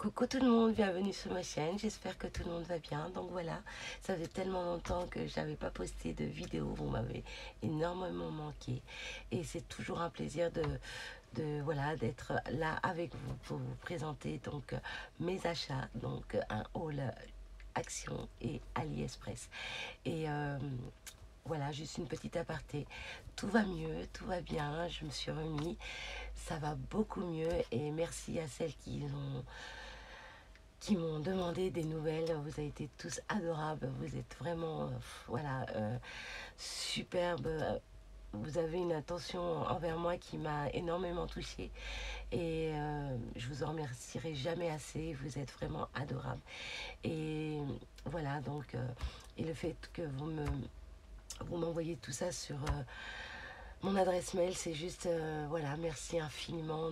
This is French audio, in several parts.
Coucou tout le monde, bienvenue sur ma chaîne, j'espère que tout le monde va bien. Donc voilà, ça faisait tellement longtemps que j'avais pas posté de vidéo, vous m'avez énormément manqué. Et c'est toujours un plaisir voilà, d'être là avec vous pour vous présenter donc mes achats, donc un haul Action et AliExpress. Et voilà, juste une petite aparté. Tout va mieux, tout va bien, je me suis remis, ça va beaucoup mieux et merci à celles qui m'ont demandé des nouvelles. Vous avez été tous adorables, vous êtes vraiment voilà, superbes. Vous avez une attention envers moi qui m'a énormément touchée et je vous en remercierai jamais assez. Vous êtes vraiment adorables. Et voilà, donc, et le fait que vous m'envoyez tout ça sur mon adresse mail, c'est juste, voilà, merci infiniment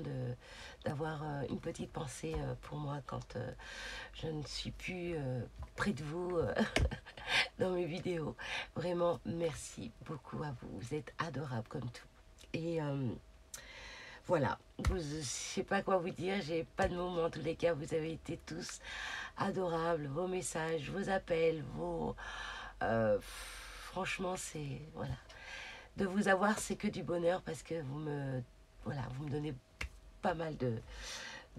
d'avoir une petite pensée pour moi quand je ne suis plus près de vous dans mes vidéos. Vraiment, merci beaucoup à vous. Vous êtes adorables comme tout. Et voilà, je ne sais pas quoi vous dire, j'ai pas de mots, mais en tous les cas, vous avez été tous adorables. Vos messages, vos appels, franchement, c'est... Voilà. De vous avoir, c'est que du bonheur parce que voilà, vous me donnez pas mal de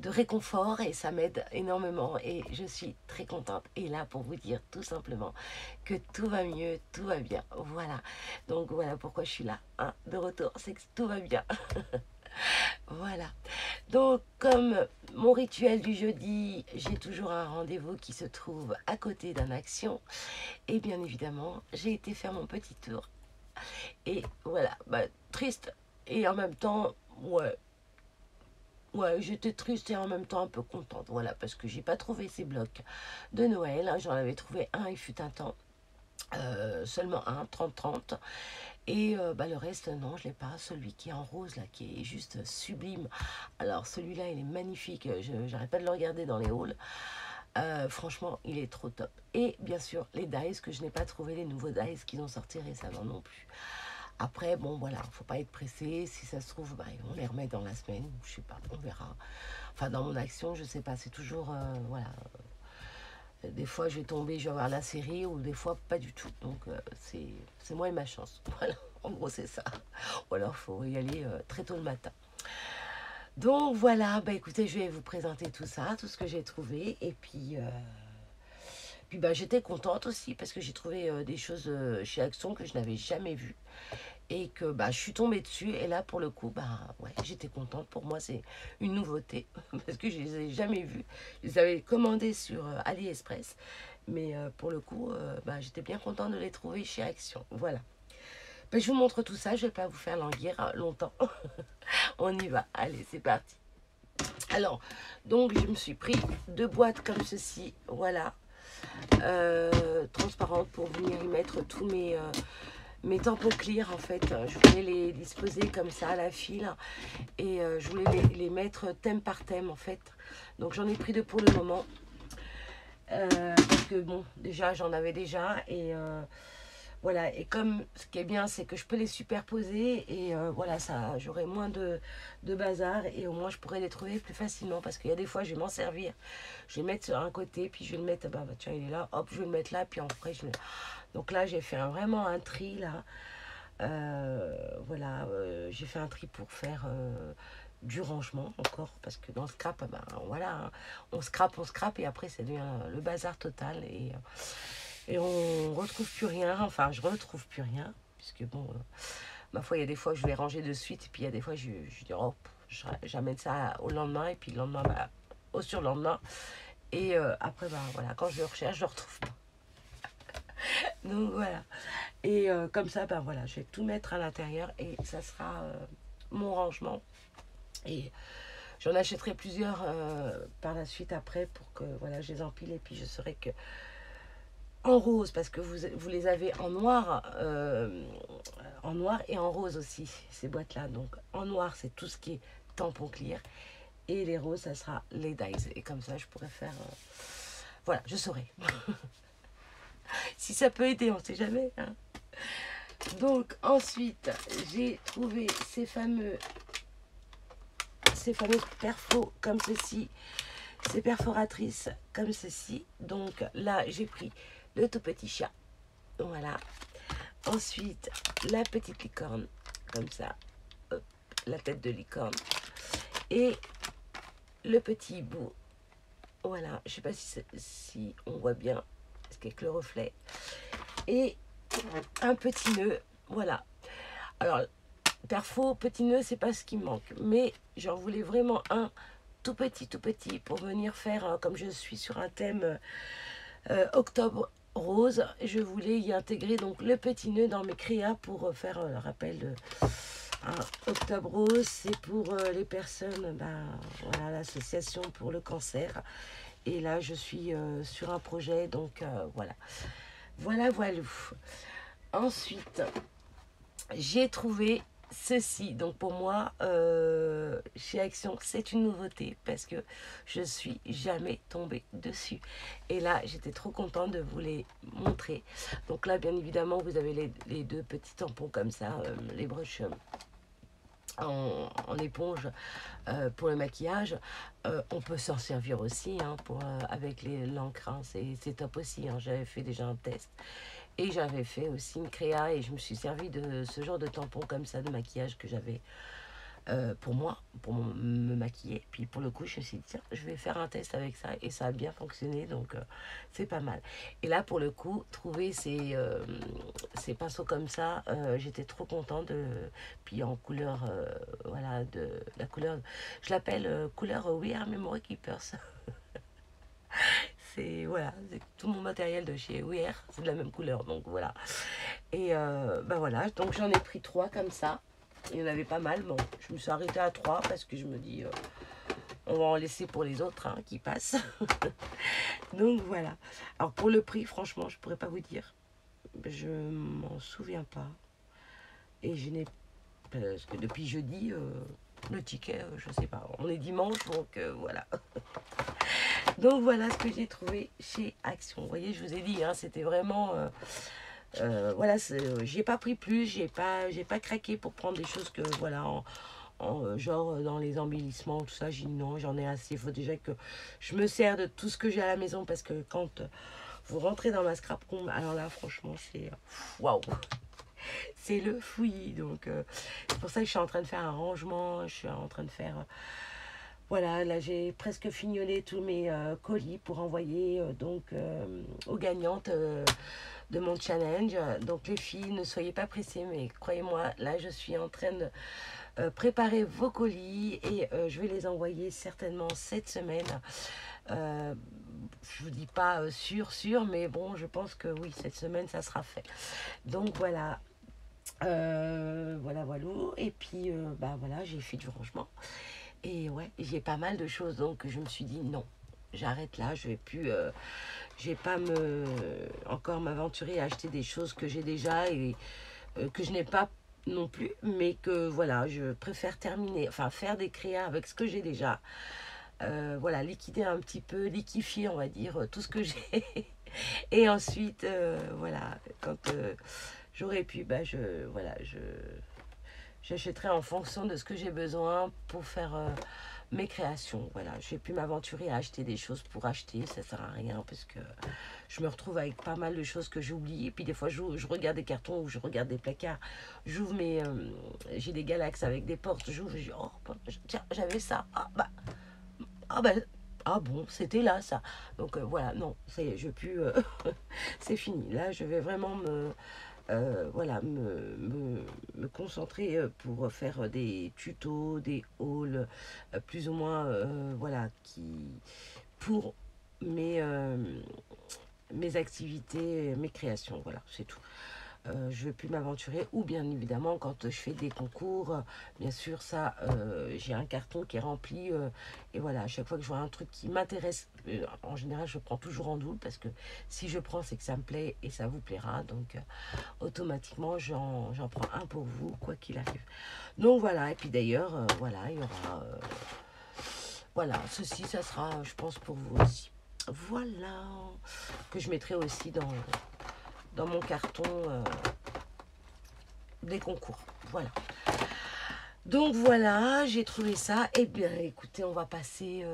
réconfort et ça m'aide énormément et je suis très contente et là pour vous dire tout simplement que tout va mieux, tout va bien, voilà. Donc voilà pourquoi je suis là, hein, de retour, c'est que tout va bien. Voilà. Donc comme mon rituel du jeudi, j'ai toujours un rendez-vous qui se trouve à côté d'un Action et bien évidemment, j'ai été faire mon petit tour. Et voilà, bah, triste et en même temps, ouais, j'étais triste et en même temps un peu contente, voilà, parce que j'ai pas trouvé ces blocs de Noël, hein. J'en avais trouvé un, il fut un temps, seulement un, 30-30, et bah, le reste, non, je l'ai pas, celui qui est en rose, là, qui est juste sublime, alors celui-là, il est magnifique, j'arrête pas de le regarder dans les hauls, franchement, il est trop top, et bien sûr, les dies que je n'ai pas trouvé, les nouveaux dies qu'ils ont sortis récemment non plus. Après, bon, voilà, faut pas être pressé. Si ça se trouve, bah, on les remet dans la semaine. Je sais pas, on verra. Enfin, dans mon Action, je sais pas. C'est toujours, voilà. Des fois, je vais tomber, je vais avoir la série, ou des fois, pas du tout. Donc, c'est moi et ma chance. Voilà, en gros, c'est ça. Ou alors, faut y aller très tôt le matin. Donc, voilà, bah écoutez, je vais vous présenter tout ça, tout ce que j'ai trouvé. Et puis bah, j'étais contente aussi parce que j'ai trouvé des choses chez Action que je n'avais jamais vues. Et que bah, je suis tombée dessus et là pour le coup bah ouais, j'étais contente. Pour moi c'est une nouveauté parce que je les ai jamais vus, je les avais commandés sur AliExpress, mais pour le coup bah, j'étais bien contente de les trouver chez Action. Voilà, bah, je vous montre tout ça, je vais pas vous faire languir longtemps. On y va, allez c'est parti. Alors donc je me suis pris 2 boîtes comme ceci, voilà, transparentes pour venir y mettre tous mes tampons clear. En fait, je voulais les disposer comme ça à la file et je voulais les mettre thème par thème en fait. Donc j'en ai pris 2 pour le moment parce que bon, déjà j'en avais déjà et voilà. Et comme ce qui est bien, c'est que je peux les superposer et voilà, ça, j'aurai moins de bazar et au moins je pourrais les trouver plus facilement parce qu'il y a des fois je vais m'en servir, je vais le mettre sur un côté puis je vais le mettre, bah tiens il est là, hop je vais le mettre là puis après je le... Donc là j'ai fait vraiment un tri là. Voilà, j'ai fait un tri pour faire du rangement encore parce que dans le scrap, ben, voilà, hein, on scrape et après ça devient le bazar total et on retrouve plus rien. Enfin, je retrouve plus rien puisque bon, ma foi, il y a des fois je vais ranger de suite et puis il y a des fois je dis oh, j'amène ça au lendemain et puis le lendemain, bah, au surlendemain et après, bah voilà, quand je le recherche, je le retrouve pas. Donc voilà. Et comme ça, ben voilà, je vais tout mettre à l'intérieur et ça sera mon rangement. Et j'en achèterai plusieurs par la suite après pour que voilà, je les empile et puis je saurai que en rose parce que vous les avez en noir et en rose aussi ces boîtes là. Donc en noir c'est tout ce qui est tampon clear et les roses ça sera les dies et comme ça je pourrais faire voilà, je saurai. Si ça peut aider, on sait jamais, hein. Donc ensuite j'ai trouvé ces fameux perfos comme ceci c'est perforatrice comme ceci. Donc là, j'ai pris le tout petit chat. Voilà. Ensuite, la petite licorne, comme ça. Hop, la tête de licorne. Et le petit hibou. Voilà. Je sais pas si on voit bien, parce qu'avec le reflet. Et un petit nœud. Voilà. Alors, perfo, petit nœud, c'est pas ce qui me manque. Mais j'en voulais vraiment un tout petit pour venir faire, comme je suis sur un thème octobre rose, je voulais y intégrer donc le petit nœud dans mes créas pour faire le rappel de octobre rose. C'est pour les personnes, voilà, l'association pour le cancer. Et là, je suis sur un projet, donc voilà. Voilà. Ensuite, j'ai trouvé ceci. Donc pour moi, chez Action, c'est une nouveauté parce que je suis jamais tombée dessus. Et là, j'étais trop contente de vous les montrer. Donc là, bien évidemment, vous avez les deux petits tampons comme ça, les brushes en éponge pour le maquillage. On peut s'en servir aussi avec l'encre, c'est top aussi. J'avais fait déjà un test. Et j'avais fait aussi une créa et je me suis servi de ce genre de tampon comme ça, de maquillage que j'avais pour moi, pour me maquiller. Puis pour le coup, je me suis dit, tiens, je vais faire un test avec ça. Et ça a bien fonctionné, donc c'est pas mal. Et là, pour le coup, trouver ces pinceaux comme ça, j'étais trop contente. Puis en couleur, voilà, de la couleur, je l'appelle couleur We Are Memory Keepers. C'est voilà, tout mon matériel de chez Wear, c'est de la même couleur, donc voilà. Et voilà, donc j'en ai pris 3 comme ça. Il y en avait pas mal, bon, je me suis arrêtée à 3 parce que je me dis, on va en laisser pour les autres qui passent. Donc voilà. Alors pour le prix, franchement, je pourrais pas vous dire. Je m'en souviens pas. Et je n'ai, parce que depuis jeudi, le ticket, je sais pas. On est dimanche, donc voilà. Donc voilà ce que j'ai trouvé chez Action. Vous voyez, je vous ai dit, c'était vraiment... voilà, j'ai pas pris plus, j'ai pas craqué pour prendre des choses que, voilà, genre dans les embellissements, tout ça. J'ai dit non, j'en ai assez. Il faut déjà que je me sers de tout ce que j'ai à la maison parce que quand vous rentrez dans ma scrap room, alors là, franchement, c'est... Waouh! C'est le fouillis. Donc, c'est pour ça que je suis en train de faire un rangement, je suis en train de faire... Voilà, là j'ai presque fignolé tous mes colis pour envoyer aux gagnantes de mon challenge. Donc les filles, ne soyez pas pressées, mais croyez-moi, là je suis en train de préparer vos colis et je vais les envoyer certainement cette semaine. Je vous dis pas sûr, mais bon, je pense que oui, cette semaine ça sera fait. Donc voilà. Voilà. Et puis voilà, j'ai fait du rangement. Et ouais, j'ai pas mal de choses, donc je me suis dit non, j'arrête là, je vais pas encore m'aventurer à acheter des choses que j'ai déjà et que je n'ai pas non plus, mais que voilà, je préfère terminer, enfin faire des créas avec ce que j'ai déjà, voilà, liquider un petit peu, liquifier, on va dire, tout ce que j'ai, et ensuite, voilà, quand j'aurai pu, j'achèterai en fonction de ce que j'ai besoin pour faire mes créations. Voilà, je vais plus m'aventurer à acheter des choses pour acheter, ça sert à rien parce que je me retrouve avec pas mal de choses que j'oublie. Et puis des fois, je regarde des cartons ou je regarde des placards. J'ouvre j'ai des galaxes avec des portes. J'ouvre, je dis, oh, tiens, j'avais ça. Ah bon, c'était là ça. Donc voilà, non, ça y est, je veux plus. C'est fini. Là, je vais vraiment voilà, me concentrer pour faire des tutos, des hauls, plus ou moins, voilà, pour mes activités, mes créations, voilà, c'est tout. Je ne vais plus m'aventurer, ou bien évidemment quand je fais des concours, bien sûr ça, j'ai un carton qui est rempli, et voilà, à chaque fois que je vois un truc qui m'intéresse, en général je prends toujours en double, parce que si je prends c'est que ça me plaît et ça vous plaira, donc automatiquement j'en prends un pour vous, quoi qu'il arrive. Donc voilà, et puis d'ailleurs, voilà, il y aura, voilà, ceci, ça sera, je pense, pour vous aussi. Voilà, que je mettrai aussi dans mon carton des concours. Voilà. Donc voilà, j'ai trouvé ça. Eh bien, écoutez, on va passer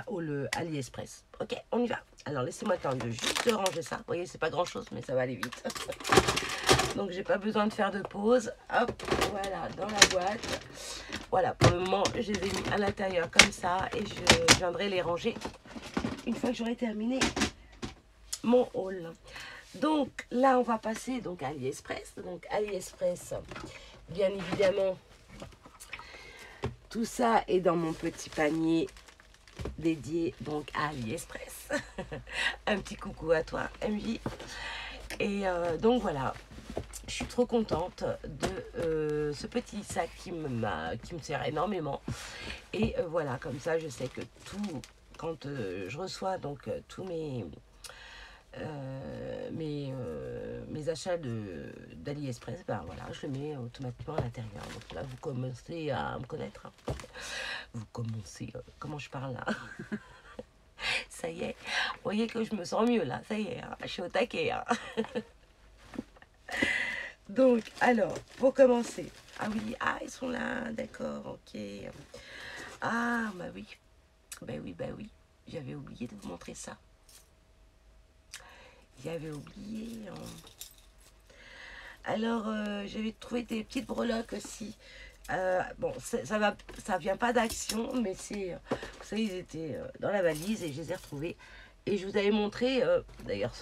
au AliExpress. Ok, on y va. Alors laissez-moi le temps de juste ranger ça. Vous voyez, c'est pas grand chose, mais ça va aller vite. Donc j'ai pas besoin de faire de pause. Hop, voilà, dans la boîte. Voilà, pour le moment, je les ai mis à l'intérieur comme ça et je viendrai les ranger une fois que j'aurai terminé mon haul. Donc là, on va passer donc à AliExpress. Donc AliExpress, bien évidemment, tout ça est dans mon petit panier dédié donc à AliExpress. Un petit coucou à toi, MJ. Et donc voilà, je suis trop contente de ce petit sac qui me sert énormément. Et voilà, comme ça, je sais que tout, quand je reçois donc tous mes achats d'AliExpress, ben voilà, je le mets automatiquement à l'intérieur. Donc là, vous commencez à me connaître. Hein. Vous commencez, comment je parle là? Ça y est, vous voyez que je me sens mieux là, ça y est, hein, je suis au taquet. Hein. Donc, alors, pour commencer, ah oui, ah, ils sont là, d'accord, ok. Ah, bah oui, j'avais oublié de vous montrer ça. J'avais oublié. Hein. Alors, j'avais trouvé des petites breloques aussi. Bon, ça vient pas d'Action, mais c'est, vous savez, ils étaient dans la valise et je les ai retrouvés. Et je vous avais montré, d'ailleurs,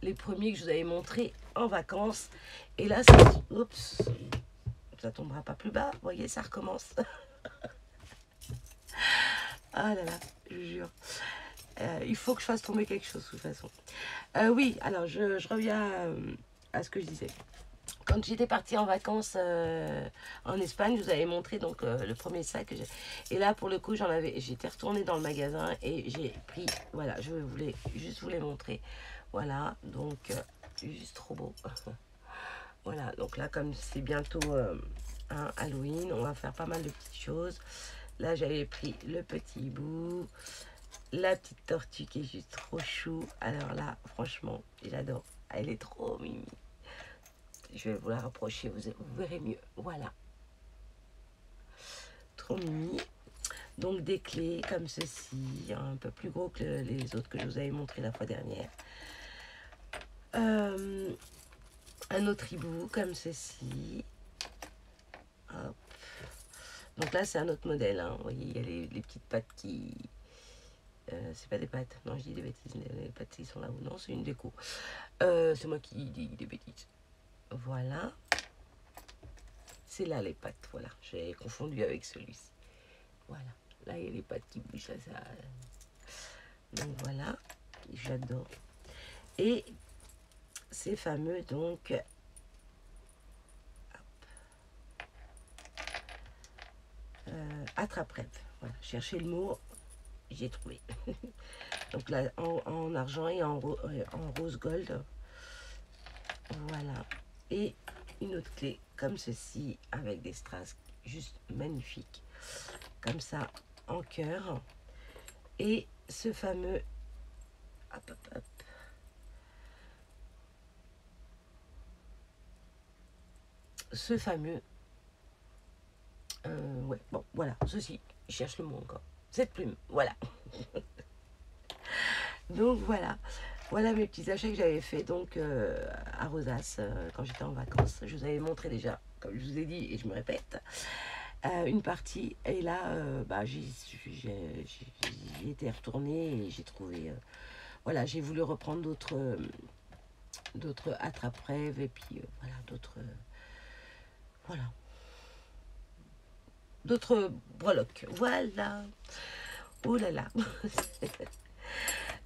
les premiers que je vous avais montrés en vacances. Et là, oups, ça tombera pas plus bas. Vous voyez, ça recommence. Ah là là, je vous jure. Il faut que je fasse tomber quelque chose de toute façon. Oui, alors je reviens à ce que je disais. Quand j'étais partie en vacances en Espagne, je vous avais montré donc le premier sac que j'ai. Et là, pour le coup, j'étais retournée dans le magasin et j'ai pris, voilà, je voulais juste vous les montrer. Voilà, donc juste trop beau. Voilà, donc là, comme c'est bientôt Halloween, on va faire pas mal de petites choses. Là, j'avais pris le petit hibou, la petite tortue qui est juste trop chou. Alors là, franchement, j'adore. Elle est trop mimi. Je vais vous la rapprocher, vous verrez mieux. Voilà. Trop mimi. Donc des clés comme ceci, un peu plus gros que les autres que je vous avais montré la fois dernière. Un autre hibou comme ceci. Hop. Donc là, c'est un autre modèle. Hein. Vous voyez, il y a les petites pattes qui... c'est pas des pattes. Non, je dis des bêtises. Les pattes, ils sont là ou non, c'est une déco. C'est moi qui dis des bêtises. Voilà. C'est là les pattes. Voilà. J'ai confondu avec celui-ci. Voilà. Là, il y a les pattes qui bougent. Là, ça... Donc voilà. J'adore. Et ces fameux, donc... attrape-rêve. Voilà, cherchez le mot, j'ai trouvé. Donc là, en argent et en rose gold. Voilà. Et une autre clé comme ceci, avec des strass juste magnifiques. Comme ça, en cœur. Et ce fameux... Hop, hop, hop. Ce fameux... ouais, bon, voilà, ceci, je cherche le mot encore. Cette plume, voilà. Donc voilà, voilà mes petits achats que j'avais fait donc à Rosas quand j'étais en vacances. Je vous avais montré déjà, comme je vous ai dit et je me répète, une partie. Et là, j'y étais retournée et j'ai trouvé, voilà, j'ai voulu reprendre d'autres attrape-rêves et puis voilà, voilà. D'autres breloques. Voilà. Oh là là.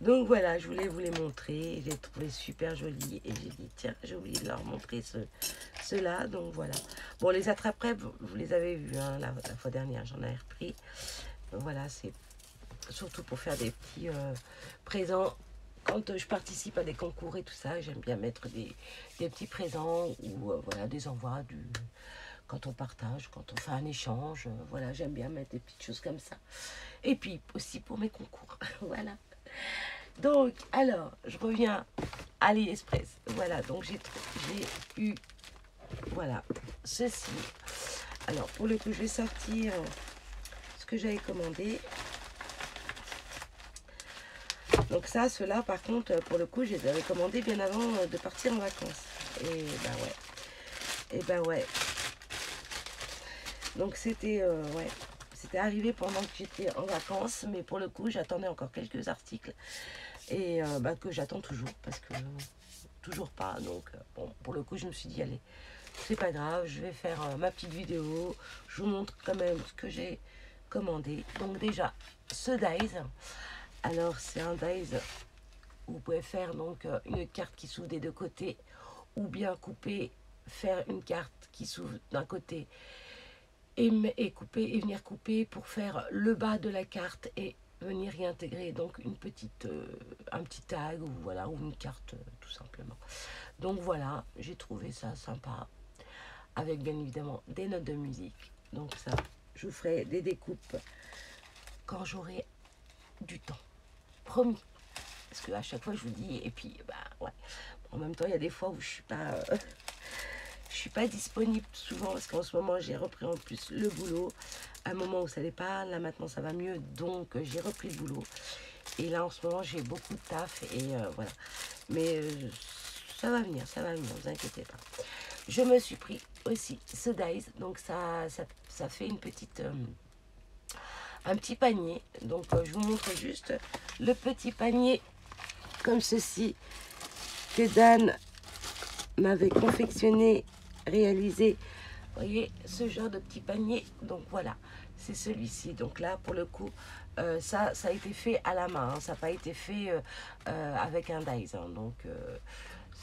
Donc voilà, je voulais vous les montrer. J'ai trouvé super joli. Et j'ai dit, tiens, j'ai oublié de leur montrer ceux-là. Donc voilà. Bon, les attrape-rêves, vous les avez vus hein, la fois dernière. J'en ai repris. Donc voilà, c'est surtout pour faire des petits présents. Quand je participe à des concours et tout ça, j'aime bien mettre des petits présents ou voilà, des envois quand on partage, quand on fait un échange, voilà, j'aime bien mettre des petites choses comme ça. Et puis aussi pour mes concours, voilà. Donc, alors, je reviens à AliExpress. Voilà, donc j'ai eu, voilà, ceci. Alors, pour le coup, je vais sortir que j'avais commandé. Donc ça, ceux-là, par contre, pour le coup, je les avais commandés bien avant de partir en vacances. Et bah ouais. Et bah ouais. Donc c'était ouais, c'était arrivé pendant que j'étais en vacances, mais pour le coup, j'attendais encore quelques articles. Et bah, que j'attends toujours, parce que toujours pas. Donc bon, pour le coup, je me suis dit, allez, c'est pas grave, je vais faire ma petite vidéo. Je vous montre quand même ce que j'ai commandé. Donc déjà, ce dies. Alors c'est un dies où vous pouvez faire donc une carte qui s'ouvre des deux côtés, ou bien couper, faire une carte qui s'ouvre d'un côté et couper et venir couper pour faire le bas de la carte et venir y intégrer donc une petite un petit tag, ou voilà, ou une carte tout simplement. Donc voilà, j'ai trouvé ça sympa, avec bien évidemment des notes de musique. Donc ça, je vous ferai des découpes quand j'aurai du temps, promis. Parce que à chaque fois je vous dis, et puis bah ouais, en même temps il y a des fois où je suis pas disponible souvent, parce qu'en ce moment j'ai repris en plus le boulot, à un moment où ça n'allait pas, là maintenant ça va mieux, donc j'ai repris le boulot. Et là en ce moment j'ai beaucoup de taf, et voilà. Mais ça va venir, vous inquiétez pas. Je me suis pris aussi ce dies, donc ça fait une petite un petit panier. Donc je vous montre juste le petit panier comme ceci que Dan m'avait confectionné, réalisé. Vous voyez ce genre de petit panier. Donc voilà, c'est celui-ci. Donc là pour le coup ça a été fait à la main, hein. Ça n'a pas été fait avec un dies, hein. Donc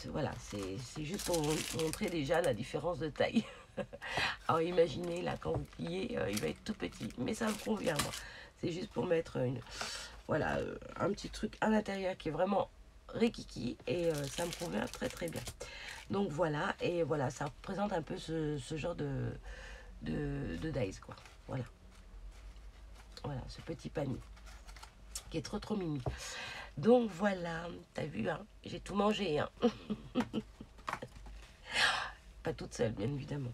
voilà, c'est juste pour vous montrer déjà la différence de taille. Alors imaginez là, quand vous pliez, il va être tout petit, mais ça me convient moi. C'est juste pour mettre voilà, un petit truc à l'intérieur qui est vraiment rikiki, et ça me convient très très bien. Donc voilà, et voilà, ça représente un peu ce genre de dies, quoi. Voilà, voilà, ce petit panier qui est trop trop mimi. Donc voilà, t'as vu, hein, j'ai tout mangé, hein. Pas toute seule, bien évidemment.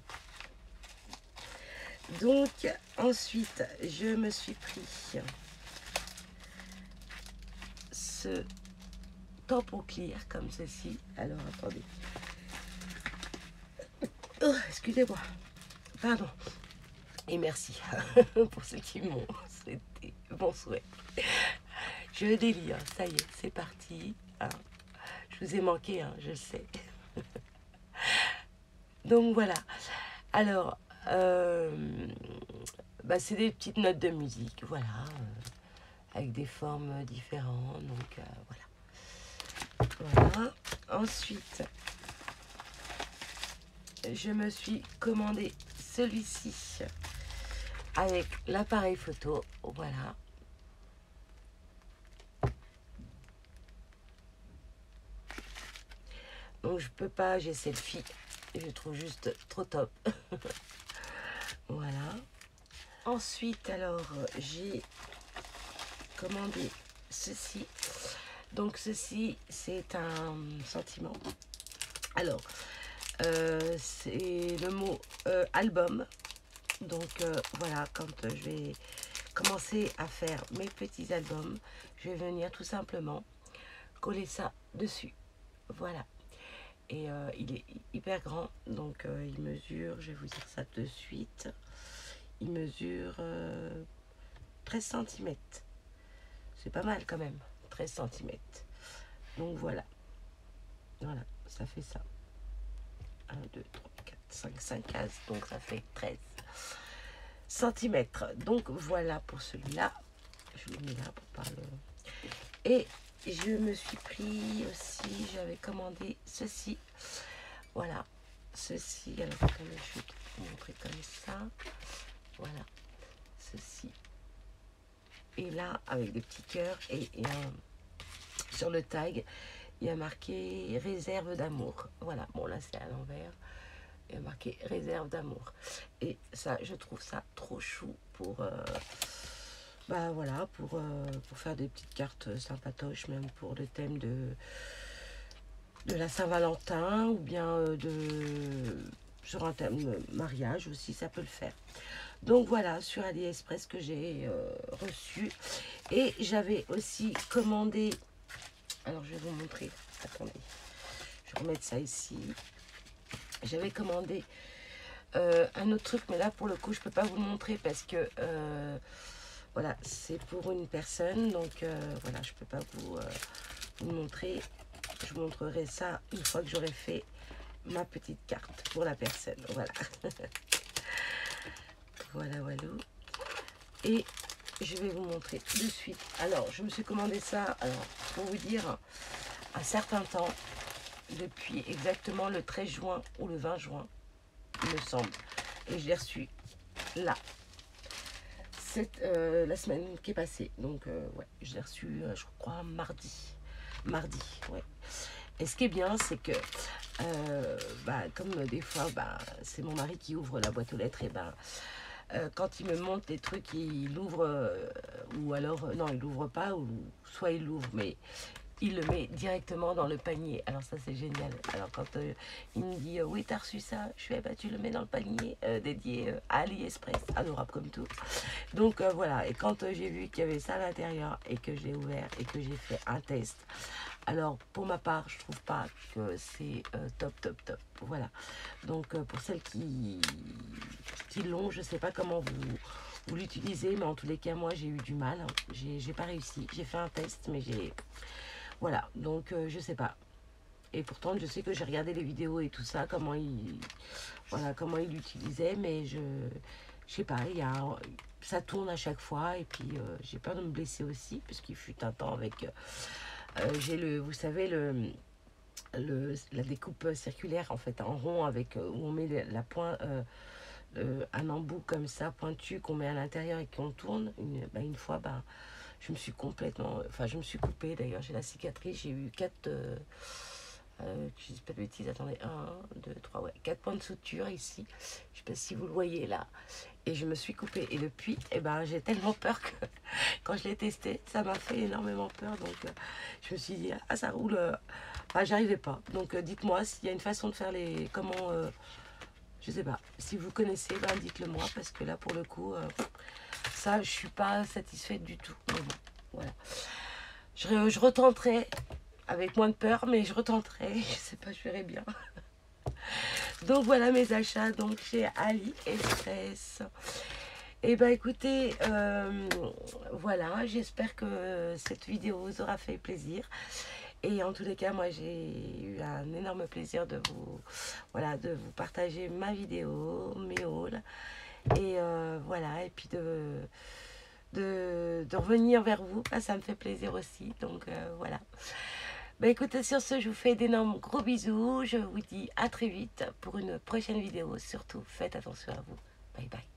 Donc ensuite, je me suis pris ce tampon clear comme ceci. Alors attendez. Oh, excusez-moi. Pardon. Et merci pour ceux qui m'ont souhaité bon souhait. Je délire, ça y est, c'est parti, hein. Je vous ai manqué, hein, je le sais. Donc voilà. Alors, bah, c'est des petites notes de musique, voilà, avec des formes différentes. Donc voilà. Voilà. Ensuite, je me suis commandé celui-ci avec l'appareil photo. Voilà. Donc je peux pas, j'ai selfie. Je trouve juste trop top. Voilà. Ensuite, alors, j'ai commandé ceci. Donc ceci, c'est un sentiment. Alors, c'est le mot album. Donc voilà, quand je vais commencer à faire mes petits albums, je vais venir tout simplement coller ça dessus. Voilà. Et il est hyper grand, donc il mesure, je vais vous dire ça de suite, il mesure 13 cm. C'est pas mal quand même, 13 cm. Donc voilà, voilà, ça fait ça. 1, 2, 3, 4, 5, 5 cases, donc ça fait 13 cm. Donc voilà pour celui-là. Je le mets là pour pas le... Et je me suis pris aussi, j'avais commandé ceci. Voilà, ceci. Alors attendez, je vais vous montrer comme ça. Voilà, ceci. Et là, avec des petits cœurs, et sur le tag, il y a marqué réserve d'amour. Voilà, bon là c'est à l'envers. Il y a marqué réserve d'amour. Et ça, je trouve ça trop chou pour... bah voilà, pour faire des petites cartes sympatoches, même pour le thème de la Saint-Valentin, ou bien sur un thème mariage aussi, ça peut le faire. Donc voilà, sur AliExpress que j'ai reçu. Et j'avais aussi commandé, alors je vais vous montrer, attendez, je vais remettre ça ici. J'avais commandé un autre truc, mais là pour le coup je peux pas vous le montrer parce que voilà, c'est pour une personne, donc voilà, je peux pas vous le montrer. Je vous montrerai ça une fois que j'aurai fait ma petite carte pour la personne. Voilà. Voilà, voilà. Et je vais vous montrer de suite. Alors, je me suis commandé ça, alors, pour vous dire, un certain temps, depuis exactement le 13 juin ou le 20 juin, il me semble. Et je l'ai reçu là. C'est la semaine qui est passée. Donc, ouais, je l'ai reçu, je crois, mardi. Mardi, ouais. Et ce qui est bien, c'est que, comme des fois, c'est mon mari qui ouvre la boîte aux lettres, et quand il me montre des trucs, il l'ouvre, ou alors, non, il l'ouvre pas, ou soit il l'ouvre, mais il le met directement dans le panier. Alors ça, c'est génial. Alors quand il me dit, oui, t'as reçu ça, je fais, tu le mets dans le panier dédié à AliExpress, adorable comme tout. Donc voilà, et quand j'ai vu qu'il y avait ça à l'intérieur, et que je l'ai ouvert, et que j'ai fait un test, alors pour ma part, je trouve pas que c'est top, top, top. Voilà. Donc pour celles qui l'ont, je sais pas comment vous l'utilisez, mais en tous les cas, moi j'ai eu du mal. J'ai pas réussi. J'ai fait un test, mais voilà, donc je sais pas. Et pourtant, je sais que j'ai regardé les vidéos et tout ça, comment il l'utilisait, mais je sais pas, ça tourne à chaque fois, et puis j'ai peur de me blesser aussi, puisqu'il fut un temps avec, j'ai vous savez, la découpe circulaire, en fait, en rond, avec, où on met la pointe, un embout comme ça, pointu, qu'on met à l'intérieur et qu'on tourne, une fois, je me suis complètement, je me suis coupée, d'ailleurs, j'ai la cicatrice, j'ai eu 4, je dis pas de bêtises, attendez, 1, 2, 3, ouais, 4 points de suture ici, je sais pas si vous le voyez là, et je me suis coupée, et depuis, j'ai tellement peur que, quand je l'ai testé, ça m'a fait énormément peur, donc je me suis dit, ah ça roule, j'arrivais pas, donc dites-moi s'il y a une façon de faire comment, je sais pas, si vous connaissez, dites-le moi, parce que là, pour le coup, ça, je suis pas satisfaite du tout, mais bon, voilà. Je retenterai, avec moins de peur, mais je retenterai, je sais pas, je verrai bien. Donc voilà mes achats, donc chez AliExpress. Et écoutez, voilà, j'espère que cette vidéo vous aura fait plaisir. Et en tous les cas, moi j'ai eu un énorme plaisir de vous partager ma vidéo, mes hauls. Et voilà, et puis de revenir vers vous, ça me fait plaisir aussi. Donc voilà. Écoutez, sur ce, je vous fais d'énormes gros bisous. Je vous dis à très vite pour une prochaine vidéo. Surtout, faites attention à vous. Bye bye.